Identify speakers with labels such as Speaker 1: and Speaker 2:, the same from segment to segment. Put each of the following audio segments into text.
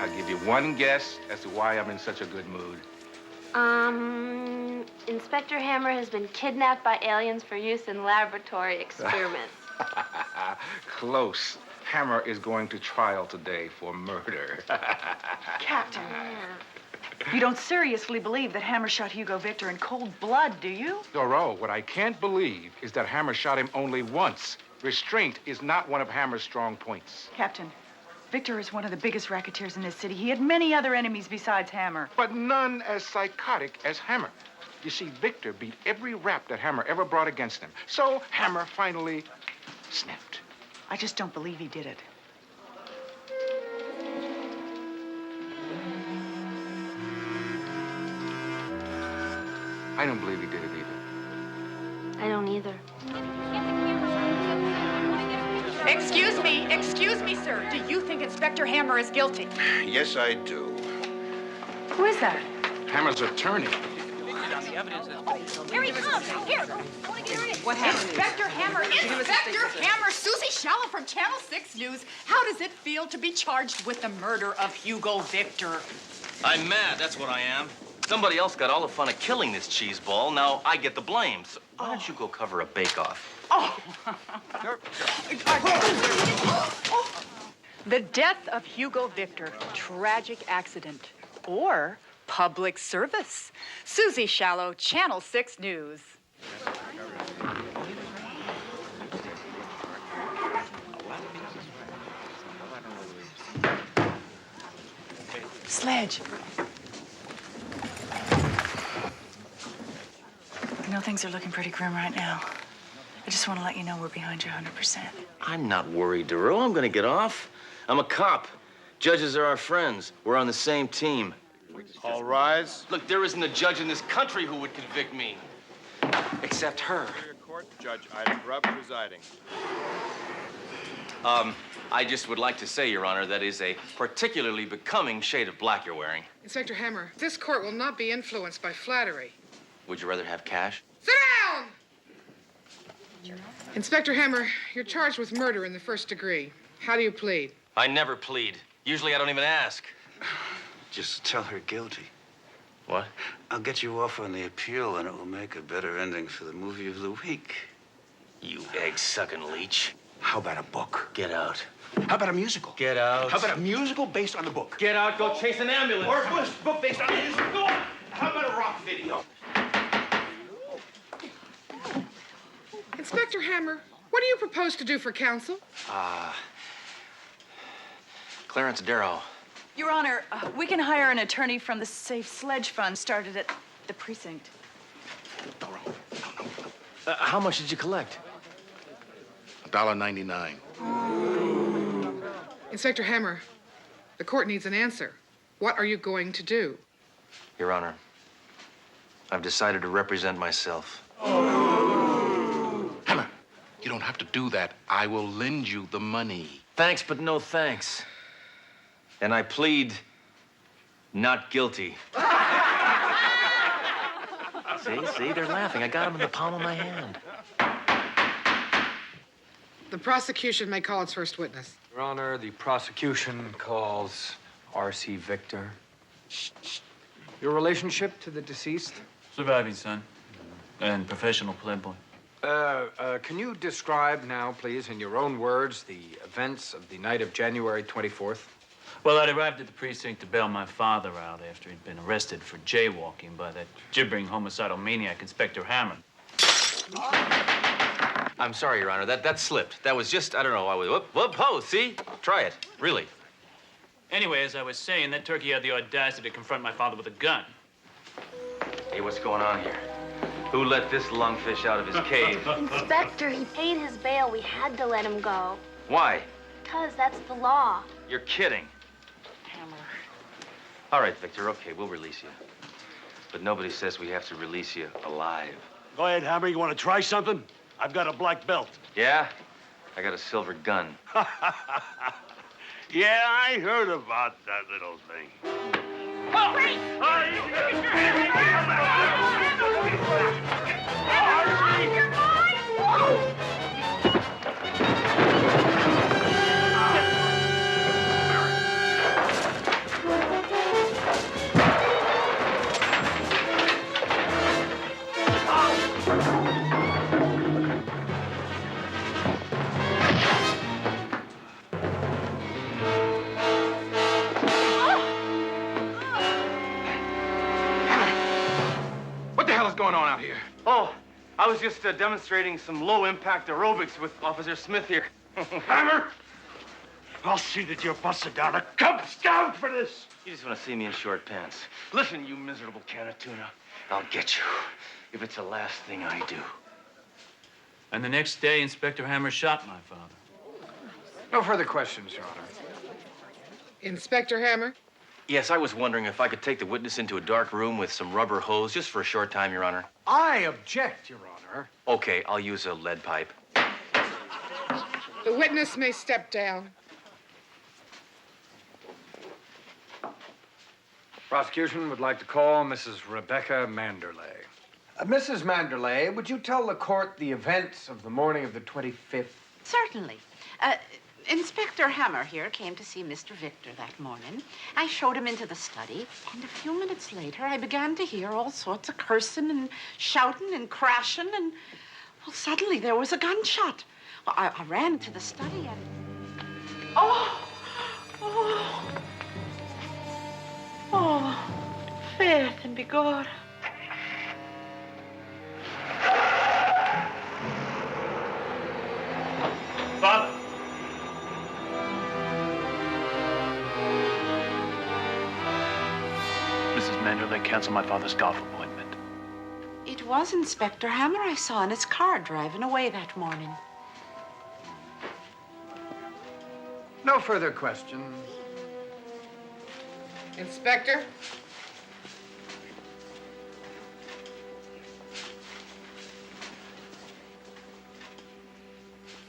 Speaker 1: I'll give you one guess as to why I'm in such a good mood.
Speaker 2: Inspector Hammer has been kidnapped by aliens for use in laboratory experiments.
Speaker 1: Close. Hammer is going to trial today for murder.
Speaker 3: Captain,
Speaker 2: Yeah.
Speaker 3: you don't seriously believe that Hammer shot Hugo Victor in cold blood, do you?
Speaker 1: Doro, what I can't believe is that Hammer shot him only once. Restraint is not one of Hammer's strong points.
Speaker 3: Captain, Victor is one of the biggest racketeers in this city. He had many other enemies besides Hammer.
Speaker 1: But none as psychotic as Hammer. You see, Victor beat every rap that Hammer ever brought against him. So Hammer finally snapped.
Speaker 3: I just don't believe he did it.
Speaker 1: I don't believe he did it either.
Speaker 2: I don't either.
Speaker 4: Excuse me, sir. Do you think Inspector Hammer is guilty?
Speaker 5: Yes, I do.
Speaker 3: Who is that?
Speaker 1: Hammer's attorney.
Speaker 4: Here he comes. Here.
Speaker 3: What happened?
Speaker 4: Inspector Hammer, Susie Shallow from Channel 6 News. How does it feel to be charged with the murder of Hugo Victor?
Speaker 6: I'm mad, that's what I am. Somebody else got all the fun of killing this cheese ball. Now I get the blame. So why don't you go cover a bake-off?
Speaker 4: The death of Hugo Victor, tragic accident, or public service. Susie Shallow, Channel 6 News.
Speaker 3: Sledge. I know things are looking pretty grim right now. I just want to let you know we're behind you 100%.
Speaker 6: I'm not worried, Duro. I'm gonna get off. I'm a cop. Judges are our friends. We're on the same team.
Speaker 5: All rise.
Speaker 6: Look, there isn't a judge in this country who would convict me. Except her.
Speaker 5: Court, Judge Ida Grubb presiding.
Speaker 6: I just would like to say, Your Honor, that is a particularly becoming shade of black you're wearing.
Speaker 7: Inspector Hammer, this court will not be influenced by flattery.
Speaker 6: Would you rather have cash?
Speaker 7: Sit down! Inspector Hammer, you're charged with murder in the first degree. How do you plead?
Speaker 6: I never plead. Usually I don't even ask.
Speaker 8: Just tell her guilty.
Speaker 6: What?
Speaker 8: I'll get you off on the appeal, and it will make a better ending for the movie of the week.
Speaker 6: You egg-sucking leech.
Speaker 8: How about a book?
Speaker 6: Get out.
Speaker 8: How about a musical?
Speaker 6: Get out.
Speaker 8: How about a musical based on the book?
Speaker 6: Get out, go chase an ambulance.
Speaker 8: Or a book based on the musical? How about a rock video?
Speaker 7: Inspector Hammer, what do you propose to do for counsel?
Speaker 6: Clarence Darrow.
Speaker 3: Your Honor, we can hire an attorney from the Safe Sledge Fund started at the precinct.
Speaker 6: How much did you collect?
Speaker 1: $1.99.
Speaker 7: Inspector Hammer, the court needs an answer. What are you going to do?
Speaker 6: Your Honor, I've decided to represent myself.
Speaker 1: Hammer, you don't have to do that. I will lend you the money.
Speaker 6: Thanks, but no thanks. And I plead not guilty. See, they're laughing. I got them in the palm of my hand.
Speaker 7: The prosecution may call its first witness.
Speaker 9: Your Honor, the prosecution calls R.C. Victor. Your relationship to the deceased?
Speaker 10: Surviving son and professional playboy.
Speaker 9: Can you describe now, please, in your own words, the events of the night of January 24th?
Speaker 10: Well, I'd arrived at the precinct to bail my father out after he'd been arrested for jaywalking by that gibbering homicidal maniac, Inspector Hammer.
Speaker 6: I'm sorry, Your Honor. That slipped. That was just, I don't know. I was, whoop, ho, see? Try it. Really.
Speaker 10: Anyway, as I was saying, that turkey had the audacity to confront my father with a gun.
Speaker 6: Hey, what's going on here? Who let this lungfish out of his cave?
Speaker 2: Inspector, he paid his bail. We had to let him go.
Speaker 6: Why?
Speaker 2: Because that's the law.
Speaker 6: You're kidding.
Speaker 3: Hammer.
Speaker 6: All right, Victor, okay, we'll release you. But nobody says we have to release you alive.
Speaker 11: Go ahead, Hammer. You want to try something? I've got a black belt.
Speaker 6: Yeah? I got a silver gun.
Speaker 11: Yeah, I heard about that little thing.
Speaker 4: Oh, wait!
Speaker 1: going on out here?
Speaker 6: Oh, I was just demonstrating some low-impact aerobics with Officer Smith here.
Speaker 11: Hammer! I'll see that you're busted down a Cub Scout for this!
Speaker 6: You just want to see me in short pants. Listen, you miserable can of tuna. I'll get you if it's the last thing I do.
Speaker 10: And the next day, Inspector Hammer shot my father.
Speaker 9: No further questions, Your Honor.
Speaker 7: Inspector Hammer?
Speaker 6: Yes, I was wondering if I could take the witness into a dark room with some rubber hose just for a short time, Your Honor.
Speaker 9: I object, Your Honor.
Speaker 6: Okay, I'll use a lead pipe.
Speaker 7: The witness may step down.
Speaker 9: Prosecution would like to call Mrs. Rebecca Manderley. Mrs. Manderley, would you tell the court the events of the morning of the 25th?
Speaker 12: Certainly. Inspector Hammer here came to see Mr. Victor that morning. I showed him into the study, and a few minutes later, I began to hear all sorts of cursing and shouting and crashing, and, well, suddenly there was a gunshot. Well, I ran into the study and... Oh! Faith and be God.
Speaker 11: Father!
Speaker 10: Mrs. Manderley canceled my father's golf appointment.
Speaker 12: It was Inspector Hammer I saw in his car driving away that morning.
Speaker 9: No further questions.
Speaker 7: Inspector?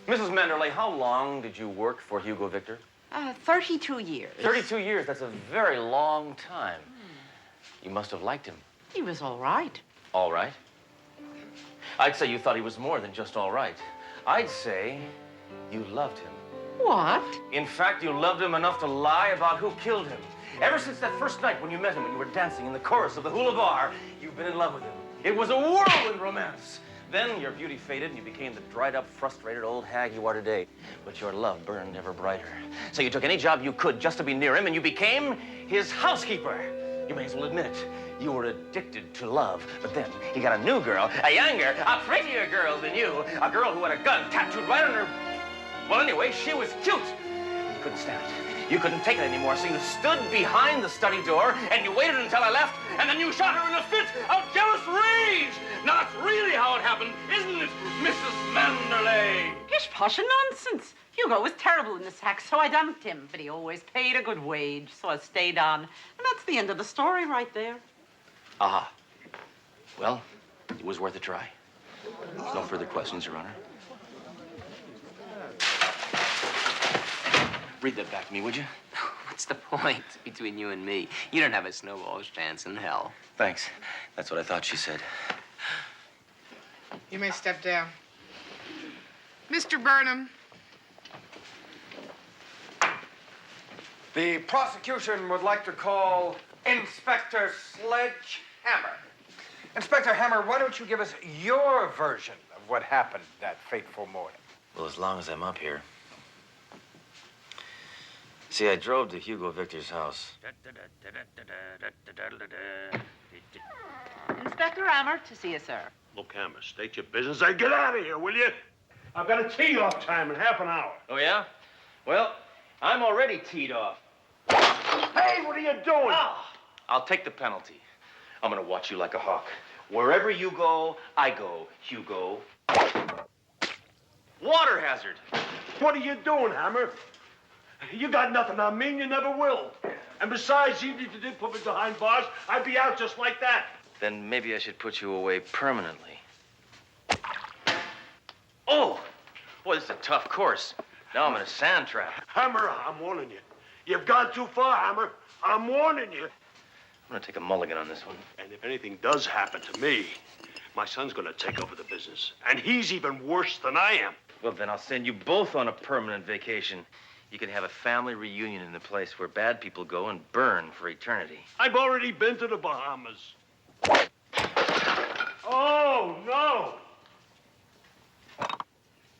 Speaker 6: Mrs. Manderley, how long did you work for Hugo Victor?
Speaker 12: 32 years.
Speaker 6: 32 years. That's a very long time. You must have liked him.
Speaker 12: He was all right.
Speaker 6: All right. I'd say you thought he was more than just all right. I'd say you loved him.
Speaker 12: What?
Speaker 6: In fact, you loved him enough to lie about who killed him. Ever since that first night when you met him and you were dancing in the chorus of the hula bar, you've been in love with him. It was a whirlwind romance. Then your beauty faded and you became the dried-up, frustrated old hag you are today. But your love burned ever brighter. So you took any job you could just to be near him, and you became his housekeeper. You may as well admit it. You were addicted to love. But then he got a new girl, a younger, a prettier girl than you. A girl who had a gun tattooed right on her... Well, anyway, she was cute. You couldn't stand it. You couldn't take it anymore, so you stood behind the study door, and you waited until I left, and then you shot her in a fit of jealous rage. Now, that's really how it happened, isn't it, Mrs. Manderley?
Speaker 12: Pish posh and nonsense. Hugo was terrible in the sack, so I dumped him. But he always paid a good wage, so I stayed on. And that's the end of the story right there.
Speaker 6: Aha. Well, it was worth a try. No further questions, Your Honor. Read that back to me, would you?
Speaker 13: What's the point between you and me? You don't have a snowball's chance in hell.
Speaker 6: Thanks. That's what I thought she said.
Speaker 7: You may step down. Mr. Burnham.
Speaker 9: The prosecution would like to call Inspector Sledgehammer. Inspector Hammer, why don't you give us your version of what happened that fateful morning?
Speaker 6: Well, as long as I'm up here. See, I drove to Hugo Victor's house.
Speaker 12: Inspector Hammer, to see you, sir.
Speaker 11: Look, Hammer, state your business and get out of here, will you? I've got a tee-off time in half an hour.
Speaker 6: Oh, yeah? Well, I'm already teed off.
Speaker 11: Hey, what are you doing?
Speaker 6: Ah, I'll take the penalty. I'm gonna watch you like a hawk. Wherever you go, I go, Hugo. Water hazard.
Speaker 11: What are you doing, Hammer? You got nothing on me and you never will. And besides, even if you did put me behind bars, I'd be out just like that.
Speaker 6: Then maybe I should put you away permanently. Oh! Boy, this is a tough course. Now I'm in a sand trap.
Speaker 11: Hammer, I'm warning you. You've gone too far, Hammer. I'm warning you.
Speaker 6: I'm gonna take a mulligan on this one.
Speaker 11: And if anything does happen to me, my son's gonna take over the business. And he's even worse than I am.
Speaker 6: Well, then I'll send you both on a permanent vacation. You can have a family reunion in the place where bad people go and burn for eternity.
Speaker 11: I've already been to the Bahamas. Oh, no.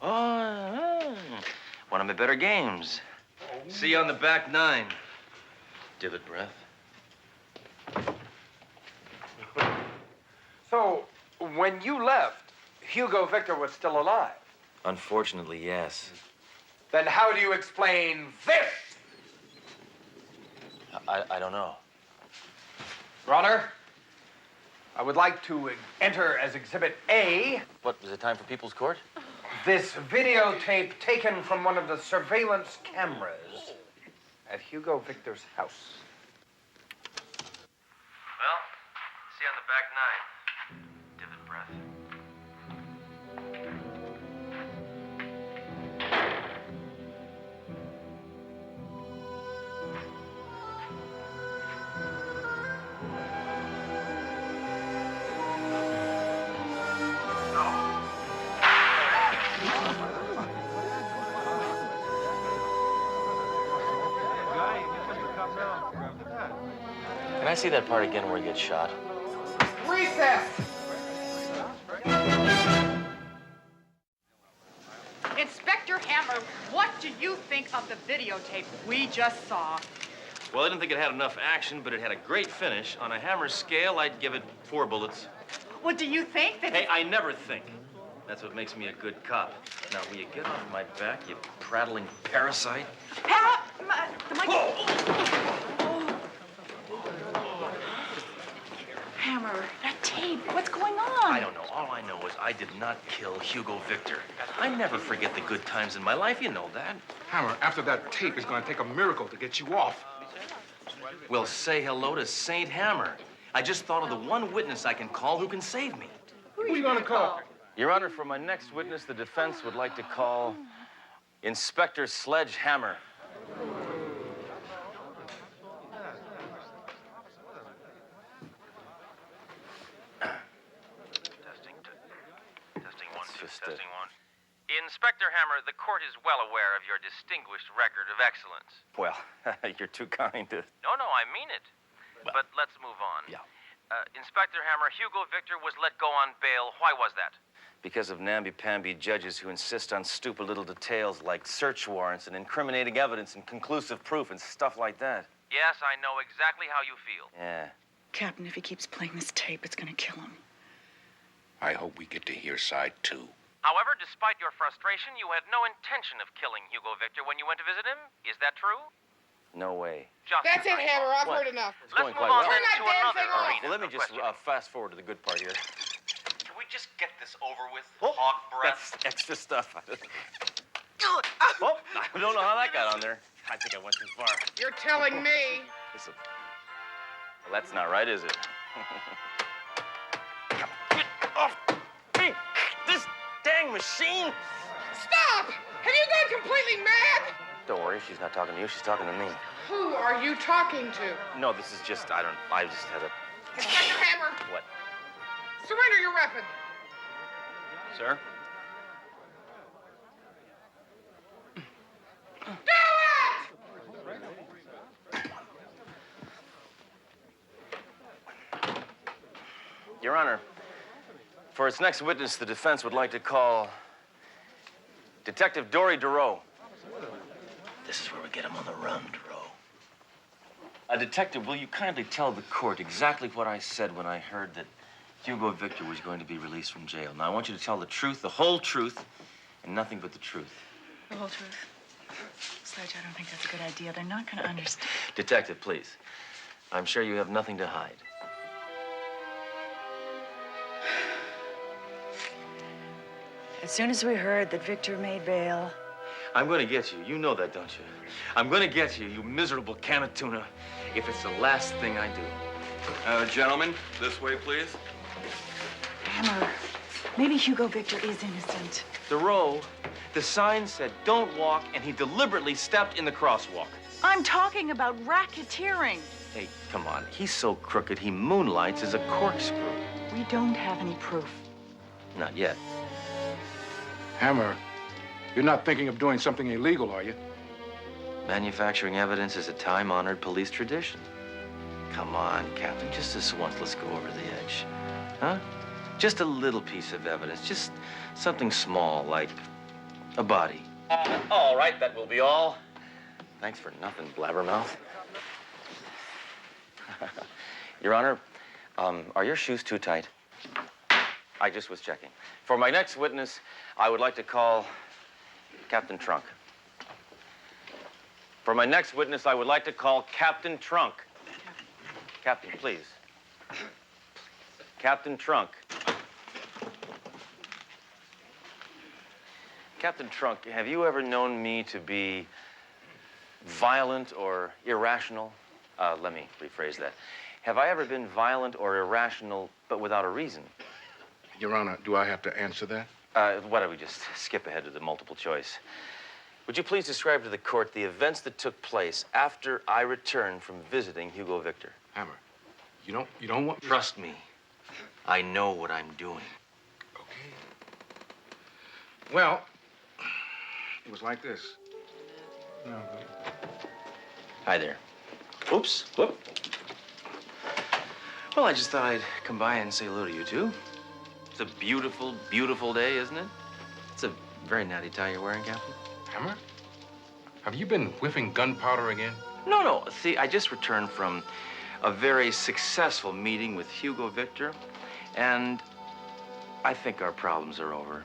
Speaker 6: Oh, one of my better games. See you on the back nine. Divot breath.
Speaker 9: So, When you left, Hugo Victor was still alive.
Speaker 6: Unfortunately, yes.
Speaker 9: Then how do you explain this?
Speaker 6: I don't know.
Speaker 9: Your Honor, I would like to enter as Exhibit A.
Speaker 6: What, is it time for People's Court?
Speaker 9: This videotape taken from one of the surveillance cameras at Hugo Victor's house.
Speaker 6: Well, see you on the back 9. Divot breath. Can I see that part again where he gets shot?
Speaker 9: Recess!
Speaker 4: Inspector Hammer, what do you think of the videotape we just saw?
Speaker 6: Well, I didn't think it had enough action, but it had a great finish. On a Hammer scale, I'd give it 4 bullets.
Speaker 4: Well, do you think that...
Speaker 6: Hey, I never think. That's what makes me a good cop. Now, will you get off my back, you prattling parasite?
Speaker 4: Hammer! Hammer, that tape, what's going on?
Speaker 6: I don't know. All I know is I did not kill Hugo Victor. I never forget the good times in my life. You know that.
Speaker 1: Hammer, after that tape, it's going to take a miracle to get you off.
Speaker 6: Well, say hello to Saint Hammer. I just thought of the one witness I can call who can save me.
Speaker 1: Who are you going to call?
Speaker 6: Your Honor, for my next witness, the defense would like to call Inspector Sledgehammer.
Speaker 14: Testing 1, 2, testing 1. Inspector Hammer, the court is well aware of your distinguished record of excellence.
Speaker 6: Well, you're too kind to...
Speaker 14: No, I mean it.
Speaker 6: Well,
Speaker 14: but let's move on.
Speaker 6: Yeah.
Speaker 14: Inspector Hammer, Hugo Victor was let go on bail. Why was that?
Speaker 6: Because of namby-pamby judges who insist on stupid little details like search warrants and incriminating evidence and conclusive proof and stuff like that.
Speaker 14: Yes, I know exactly how you feel.
Speaker 6: Yeah.
Speaker 3: Captain, if he keeps playing this tape, it's gonna kill him.
Speaker 1: I hope we get to hear side 2.
Speaker 14: However, despite your frustration, you had no intention of killing Hugo Victor when you went to visit him. Is that true?
Speaker 6: No way.
Speaker 7: That's it, Hammer. I've
Speaker 6: What?
Speaker 7: heard enough.
Speaker 6: It's
Speaker 14: Let's
Speaker 6: going
Speaker 14: move
Speaker 6: quite
Speaker 14: on
Speaker 6: well.
Speaker 14: then to another arena.
Speaker 6: Well, let me
Speaker 14: of
Speaker 6: just
Speaker 14: questioning.
Speaker 6: fast forward to the good part here.
Speaker 14: Can we just get this over with? Hog breath.
Speaker 6: That's extra stuff. Oh, I don't know how that got on there. I think I went too far.
Speaker 7: You're telling me.
Speaker 6: Listen. Well, that's not right, is it? Get off me! This dang machine!
Speaker 7: Stop! Have you gone completely mad?
Speaker 6: Don't worry, she's not talking to you, she's talking to me.
Speaker 7: Who are you talking to?
Speaker 6: No, this is just, I just had a...
Speaker 7: Inspector Hammer,
Speaker 6: What?
Speaker 7: surrender your weapon.
Speaker 6: Sir? Your Honor, for its next witness, the defense would like to call Detective Dory Duro. This is where we get him on the run, Duro. Detective, will you kindly tell the court exactly what I said when I heard that Hugo Victor was going to be released from jail? Now, I want you to tell the truth, the whole truth, and nothing but the truth.
Speaker 3: The whole truth. Sledge, I don't think that's a good idea. They're not gonna understand.
Speaker 6: Detective, please. I'm sure you have nothing to hide.
Speaker 3: As soon as we heard that Victor made bail,
Speaker 6: I'm going to get you. You know that, don't you? I'm going to get you, you miserable can of tuna, if it's the last thing I do.
Speaker 15: Gentlemen, this way, please.
Speaker 3: Hammer, maybe Hugo Victor is innocent.
Speaker 6: Duro, the sign said don't walk, and he deliberately stepped in the crosswalk.
Speaker 3: I'm talking about racketeering.
Speaker 6: Hey, come on. He's so crooked, he moonlights as a corkscrew.
Speaker 3: We don't have any proof.
Speaker 6: Not yet.
Speaker 1: Hammer, you're not thinking of doing something illegal, are you?
Speaker 6: Manufacturing evidence is a time-honored police tradition. Come on, Captain, just this once, let's go over the edge. Huh? Just a little piece of evidence, just something small, like a body. All right, that will be all. Thanks for nothing, blabbermouth. Your Honor, are your shoes too tight? I just was checking. For my next witness, I would like to call Captain Trunk. For my next witness, I would like to call Captain Trunk. Captain, please. Captain Trunk. Captain Trunk, have you ever known me to be violent or irrational? Let me rephrase that. Have I ever been violent or irrational, but without a reason?
Speaker 1: Your Honor, do I have to answer that?
Speaker 6: Why don't we just skip ahead to the multiple choice? Would you please describe to the court the events that took place after I returned from visiting Hugo Victor?
Speaker 1: Hammer, you don't want...
Speaker 6: Trust me. I know what I'm doing.
Speaker 1: Well, it was like this. No,
Speaker 6: Hi there. Oops. Whoop. Well, I just thought I'd come by and say hello to you, too. It's a beautiful, beautiful day, isn't it? It's a very natty tie you're wearing, Captain.
Speaker 1: Hammer? Have you been whiffing gunpowder again?
Speaker 6: No. See, I just returned from a very successful meeting with Hugo Victor, and I think our problems are over.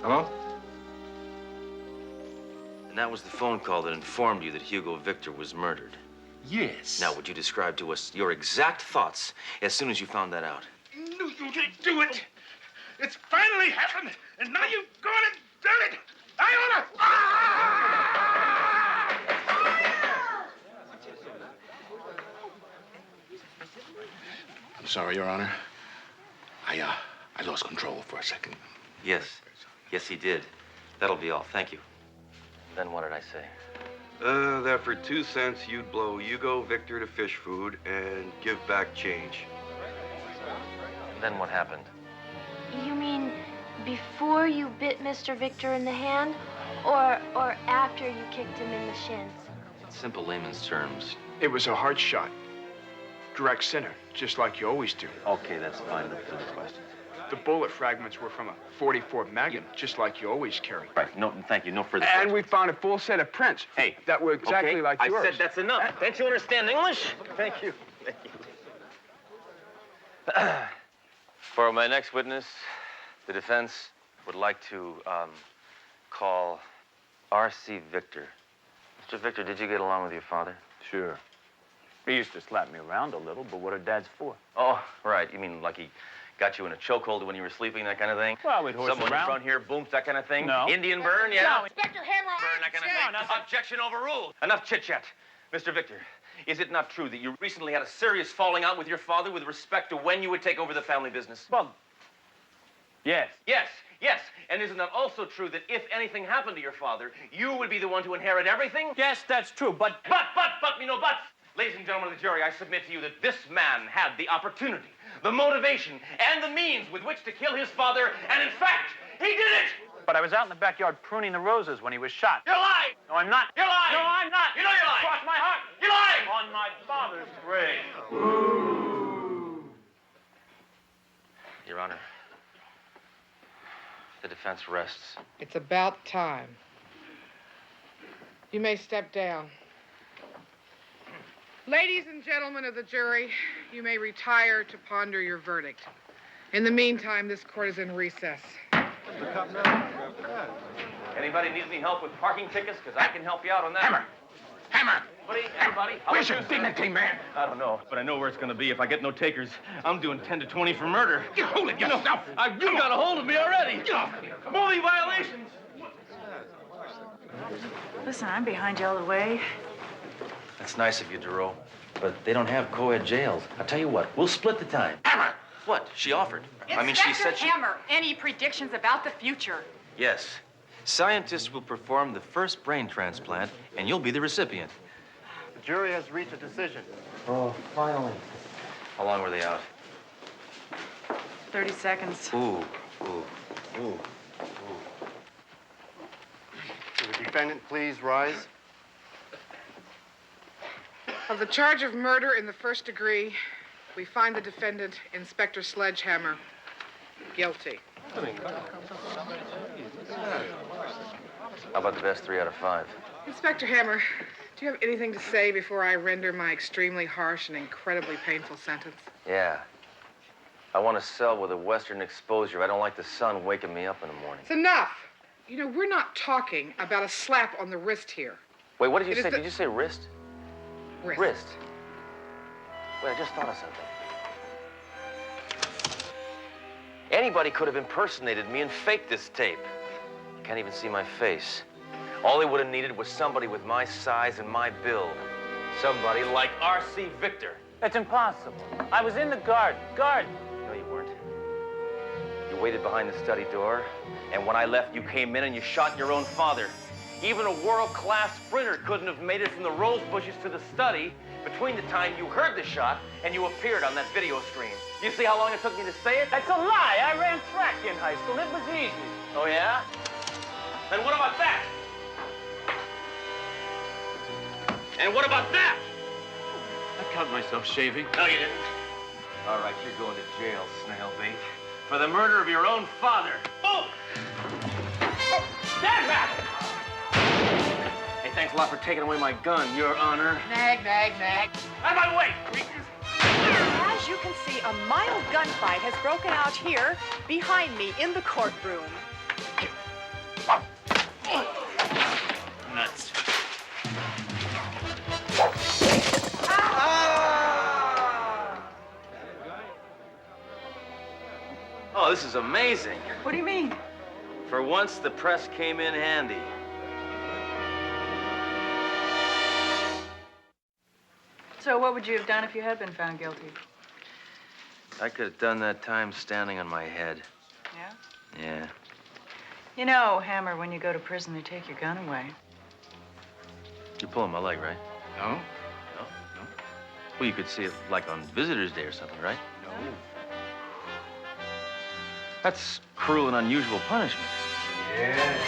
Speaker 1: Hello?
Speaker 6: And that was the phone call that informed you that Hugo Victor was murdered.
Speaker 1: Yes.
Speaker 6: Now, would you describe to us your exact thoughts as soon as you found that out?
Speaker 11: Knew you didn't do it. It's finally happened, and now you've gone and done it. I
Speaker 1: I'm sorry, Your Honor. I lost control for a second.
Speaker 6: Yes. Yes, he did. That'll be all. Thank you. Then what did I say?
Speaker 8: That for 2 cents, you'd blow Hugo Victor to fish food and give back change.
Speaker 6: Then what happened?
Speaker 2: You mean before you bit Mr. Victor in the hand, or after you kicked him in the shins?
Speaker 6: In simple layman's terms.
Speaker 9: It was a hard shot. Direct center, just like you always do.
Speaker 6: Okay, that's fine. Let's do the questions.
Speaker 9: The bullet fragments were from a .44 Magnum, just like you always carry.
Speaker 6: Right. No, thank you. No further
Speaker 9: And
Speaker 6: questions.
Speaker 9: we found a full set of prints.
Speaker 6: Hey.
Speaker 9: That were exactly
Speaker 6: okay,
Speaker 9: like yours.
Speaker 6: I said that's enough. Don't you understand English? Thank you. Thank you. For my next witness, the defense would like to call R.C. Victor. Mr. Victor, did you get along with your father?
Speaker 10: Sure. He used to slap me around a little, but what are dads for?
Speaker 6: Oh, right. You mean like he got you in a chokehold when you were sleeping, that kind of thing?
Speaker 10: Well, we'd horse
Speaker 6: Someone
Speaker 10: around.
Speaker 6: in front here, booms, that kind of thing?
Speaker 10: No.
Speaker 6: Indian burn, yeah?
Speaker 10: No.
Speaker 12: Inspector Hammer,
Speaker 6: Burn, that kind of thing? Objection overruled. Enough chit-chat. Mr. Victor, is it not true that you recently had a serious falling out with your father with respect to when you would take over the family business?
Speaker 10: Well, yes.
Speaker 6: Yes. And isn't that also true that if anything happened to your father, you would be the one to inherit everything?
Speaker 10: Yes, that's true, but...
Speaker 6: But, me no buts. Ladies and gentlemen of the jury, I submit to you that this man had the opportunity, the motivation, and the means with which to kill his father, and in fact, he did it!
Speaker 10: But I was out in the backyard pruning the roses when he was shot.
Speaker 6: You're lying!
Speaker 10: No, I'm not.
Speaker 6: You're lying!
Speaker 10: No, I'm not.
Speaker 6: You know you're lying!
Speaker 10: Cross my heart.
Speaker 6: You're lying!
Speaker 10: On my father's grave.
Speaker 6: Your Honor, the defense rests.
Speaker 7: It's about time. You may step down. Ladies and gentlemen of the jury, you may retire to ponder your verdict. In the meantime, this court is in recess.
Speaker 6: Anybody needs any help with parking tickets? Because I can help you out on that.
Speaker 1: Hammer!
Speaker 6: Everybody.
Speaker 1: Where's your dignity, man?
Speaker 6: I don't know, but I know where it's going to be if I get no takers. I'm doing 10 to 20 for murder.
Speaker 1: You hold it yourself.
Speaker 6: You got a hold of me already. Movie violations.
Speaker 3: Listen, I'm behind you all the way.
Speaker 6: That's nice of you, Duro. But they don't have co-ed jails. I'll tell you what, we'll split the time. Hammer! What? She offered. She said she...
Speaker 4: Hammer, any predictions about the future?
Speaker 6: Yes. Scientists will perform the first brain transplant, and you'll be the recipient.
Speaker 11: The jury has reached a decision.
Speaker 6: Oh, finally. How long were they out?
Speaker 3: 30 seconds.
Speaker 6: Ooh.
Speaker 11: Will the defendant please rise?
Speaker 7: Of the charge of murder in the first degree, we find the defendant, Inspector Sledgehammer, guilty.
Speaker 6: How about the best 3 out of 5?
Speaker 7: Inspector Hammer, do you have anything to say before I render my extremely harsh and incredibly painful sentence?
Speaker 6: Yeah. I want a cell with a western exposure. I don't like the sun waking me up in the morning.
Speaker 7: It's enough. You know, we're not talking about a slap on the wrist here.
Speaker 6: Wait, what did you
Speaker 7: It is
Speaker 6: say?
Speaker 7: the-
Speaker 6: Did you say wrist?
Speaker 7: Wrist.
Speaker 6: Wrist. Wait, I just thought of something. Anybody could have impersonated me and faked this tape. You can't even see my face. All they would have needed was somebody with my size and my build. Somebody like R.C. Victor.
Speaker 10: That's impossible. I was in the garden.
Speaker 6: No, you weren't. You waited behind the study door, and when I left, you came in and you shot your own father. Even a world-class sprinter couldn't have made it from the rose bushes to the study between the time you heard the shot and you appeared on that video screen. You see how long it took me to say it?
Speaker 10: That's a lie. I ran track in high school. It was easy.
Speaker 6: Oh, yeah? Then what about that? And what about that?
Speaker 10: I cut myself shaving.
Speaker 6: No, you didn't. All right, you're going to jail, snail bait, for the murder of your own father. Boom! Stand back! Hey, thanks a lot for taking away my gun, Your Honor.
Speaker 7: Nag.
Speaker 6: Out of my way, creatures!
Speaker 4: As you can see, a mild gunfight has broken out here behind me in the courtroom.
Speaker 10: Nuts.
Speaker 6: Oh, this is amazing.
Speaker 3: What do you mean?
Speaker 6: For once, the press came in handy.
Speaker 3: So what would you have done if you had been found guilty?
Speaker 6: I could have done that time standing on my head.
Speaker 3: Yeah?
Speaker 6: Yeah.
Speaker 3: You know, Hammer, when you go to prison, they take your gun away.
Speaker 6: You're pulling my leg, right?
Speaker 1: No?
Speaker 6: No? Well, you could see it like on Visitor's Day or something, right?
Speaker 1: No.
Speaker 6: That's cruel and unusual punishment.
Speaker 1: Yeah.